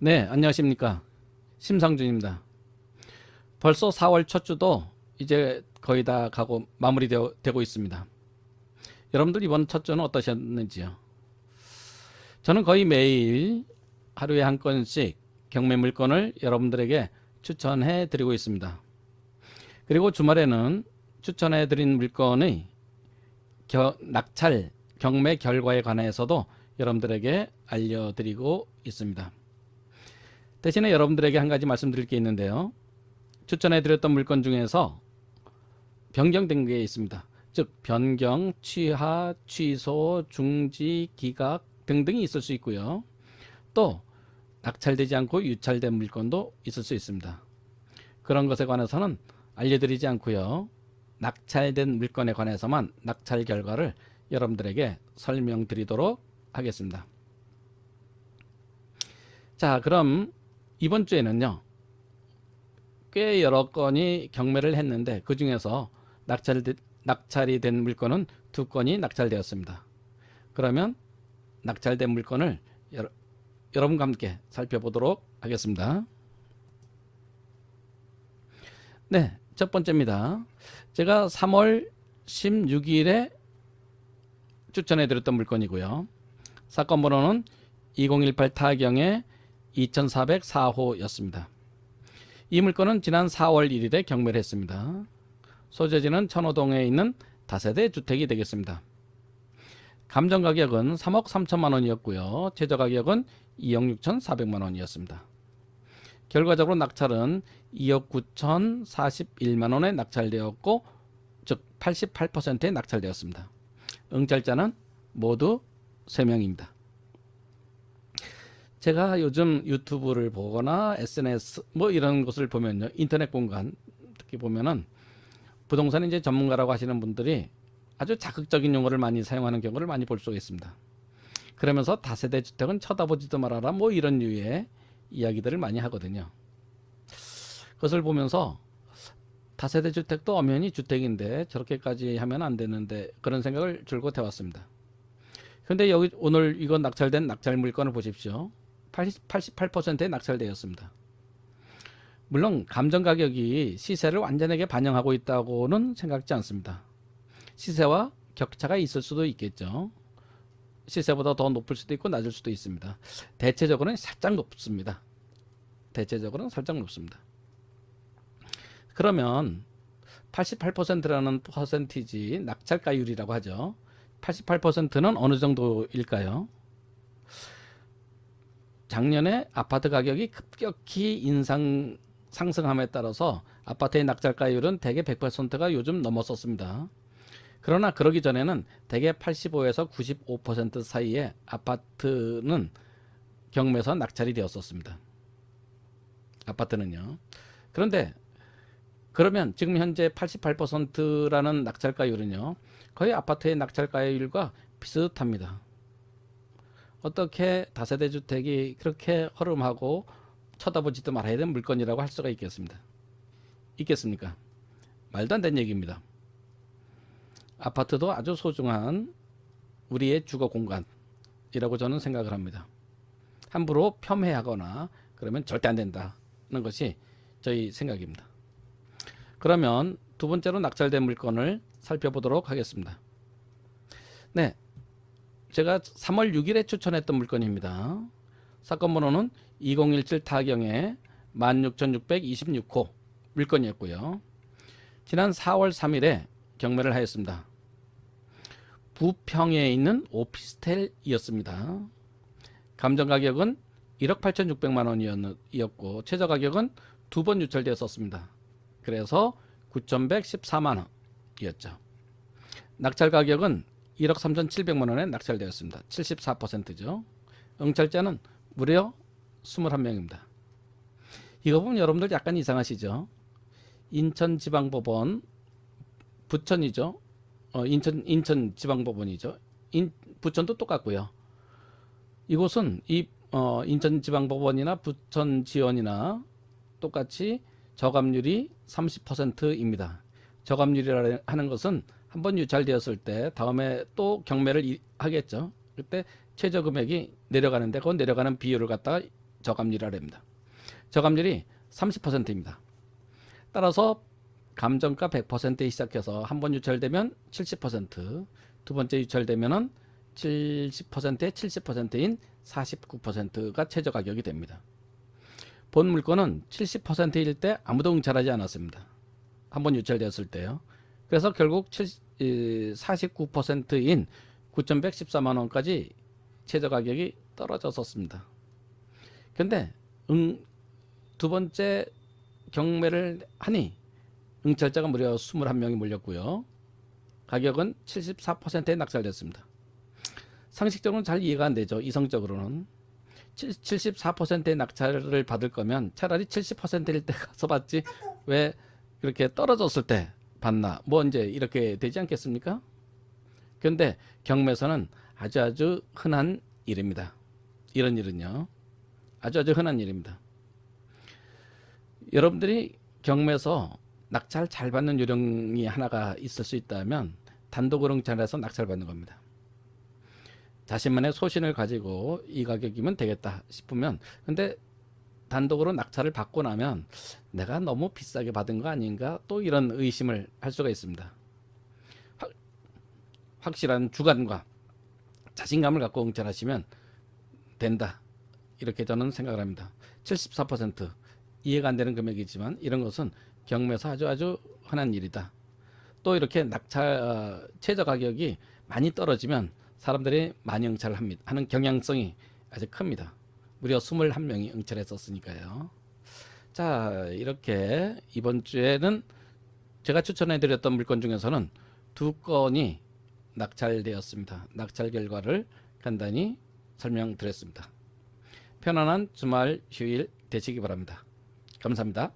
네, 안녕하십니까. 심상준입니다. 벌써 4월 첫 주도 이제 거의 다 가고 마무리되고 있습니다. 여러분들 이번 첫 주는 어떠셨는지요? 저는 거의 매일 하루에 한 건씩 경매 물건을 여러분들에게 추천해 드리고 있습니다. 그리고 주말에는 추천해 드린 물건의 낙찰 경매 결과에 관해서도 여러분들에게 알려드리고 있습니다. 대신에 여러분들에게 한 가지 말씀드릴 게 있는데요. 추천해드렸던 물건 중에서 변경된 게 있습니다. 즉 변경, 취하, 취소, 중지, 기각 등등이 있을 수 있고요. 또 낙찰되지 않고 유찰된 물건도 있을 수 있습니다. 그런 것에 관해서는 알려드리지 않고요. 낙찰된 물건에 관해서만 낙찰 결과를 여러분들에게 설명드리도록 하겠습니다. 자, 그럼 이번 주에는요, 꽤 여러 건이 경매를 했는데 그 중에서 낙찰이 된 물건은 2건이 낙찰되었습니다. 그러면 낙찰된 물건을 여러분과 함께 살펴보도록 하겠습니다. 네, 첫 번째입니다. 제가 3월 16일에 추천해드렸던 물건이고요. 사건 번호는 2018 타경의 2404호였습니다. 이 물건은 지난 4월 1일에 경매를 했습니다. 소재지는 천호동에 있는 다세대 주택이 되겠습니다. 감정 가격은 3억 3천만 원이었고요. 최저 가격은 2억 6천4백만 원이었습니다. 결과적으로 낙찰은 2억 9천 41만 원에 낙찰되었고, 즉 88%에 낙찰되었습니다. 응찰자는 모두 3명입니다. 제가 요즘 유튜브를 보거나 SNS 뭐 이런 것을 보면요, 인터넷 공간 특히 보면은 부동산 이제 전문가라고 하시는 분들이 아주 자극적인 용어를 많이 사용하는 경우를 많이 볼 수가 있습니다. 그러면서 다세대 주택은 쳐다보지도 말아라 뭐 이런 류의 이야기들을 많이 하거든요. 그것을 보면서 다세대 주택도 엄연히 주택인데 저렇게까지 하면 안 되는데 그런 생각을 줄곧 해왔습니다. 그런데 여기 오늘 이건 낙찰된 낙찰 물건을 보십시오. 88%에 낙찰되었습니다. 물론 감정 가격이 시세를 완전하게 반영하고 있다고는 생각지 않습니다. 시세와 격차가 있을 수도 있겠죠. 시세보다 더 높을 수도 있고 낮을 수도 있습니다. 대체적으로는 살짝 높습니다. 대체적으로는 살짝 높습니다. 그러면 88%라는 퍼센티지 낙찰가율이라고 하죠. 88%는 어느 정도일까요? 작년에 아파트 가격이 급격히 상승함에 따라서 아파트의 낙찰가율은 대개 100%가 요즘 넘었었습니다. 그러나 그러기 전에는 대개 85에서 95% 사이에 아파트는 경매에서 낙찰이 되었었습니다. 아파트는요. 그런데 그러면 지금 현재 88%라는 낙찰가율은요, 거의 아파트의 낙찰가율과 비슷합니다. 어떻게 다세대 주택이 그렇게 허름하고 쳐다보지도 말아야 되는 물건이라고 할 수가 있겠습니까? 말도 안 되는 얘기입니다. 아파트도 아주 소중한 우리의 주거 공간이라고 저는 생각을 합니다. 함부로 폄훼하거나 그러면 절대 안 된다는 것이 저희 생각입니다. 그러면 두 번째로 낙찰된 물건을 살펴보도록 하겠습니다. 네, 제가 3월 6일에 추천했던 물건입니다. 사건 번호는 2017 타경의 16,626호 물건이었고요. 지난 4월 3일에 경매를 하였습니다. 부평에 있는 오피스텔이었습니다. 감정 가격은 1억 8,600만 원이었고 최저 가격은 2번 유찰되었습니다. 그래서 9,114만 원이었죠. 낙찰 가격은 1억 3,700만 원에 낙찰되었습니다. 74%죠. 응찰자는 무려 21명입니다. 이거 보면 여러분들 약간 이상하시죠? 인천지방법원, 부천이죠. 인천지방법원이죠. 부천도 똑같고요. 이곳은 인천지방법원이나 부천지원이나 똑같이 저감률이 30%입니다. 저감률이라 하는 것은 한번 유찰되었을 때 다음에 또 경매를 하겠죠. 그때 최저 금액이 내려가는데 그 내려가는 비율을 갖다가 저감률이라 합니다. 저감률이 30%입니다. 따라서 감정가 100%에 시작해서 한 번 유찰되면 70%, 두 번째 유찰되면은 70%에 70%인 49%가 최저 가격이 됩니다. 본 물건은 70%일 때 아무도 응찰하지 않았습니다. 한 번 유찰되었을 때요. 그래서 결국 49%인 9,114만 원까지 최저 가격이 떨어졌었습니다. 근데 두 번째 경매를 하니 응찰자가 무려 21명이 몰렸고요. 가격은 74%에 낙찰됐습니다. 상식적으로는 잘 이해가 안 되죠. 이성적으로는. 74%의 낙찰을 받을 거면 차라리 70%일 때 가서 받지 왜 이렇게 떨어졌을 때 받나 뭐 이제 이렇게 되지 않겠습니까? 그런데 경매에서는 아주 흔한 일입니다. 이런 일은요. 아주 흔한 일입니다. 여러분들이 경매에서 낙찰 잘 받는 요령이 하나가 있을 수 있다면 단독으로 응찰해서 낙찰 받는 겁니다. 자신만의 소신을 가지고 이 가격이면 되겠다 싶으면 근데 단독으로 낙찰을 받고 나면 내가 너무 비싸게 받은 거 아닌가 또 이런 의심을 할 수가 있습니다. 확실한 주관과 자신감을 갖고 응찰하시면 된다 이렇게 저는 생각을 합니다. 74% 이해가 안 되는 금액이지만 이런 것은 경매에서 아주 흔한 일이다. 또 이렇게 낙찰 최저 가격이 많이 떨어지면 사람들이 많이 응찰을 하는 경향성이 아주 큽니다. 무려 21명이 응찰했었으니까요. 자, 이렇게 이번 주에는 제가 추천해드렸던 물건 중에서는 2건이 낙찰되었습니다. 낙찰 결과를 간단히 설명드렸습니다. 편안한 주말 휴일 되시기 바랍니다. 감사합니다.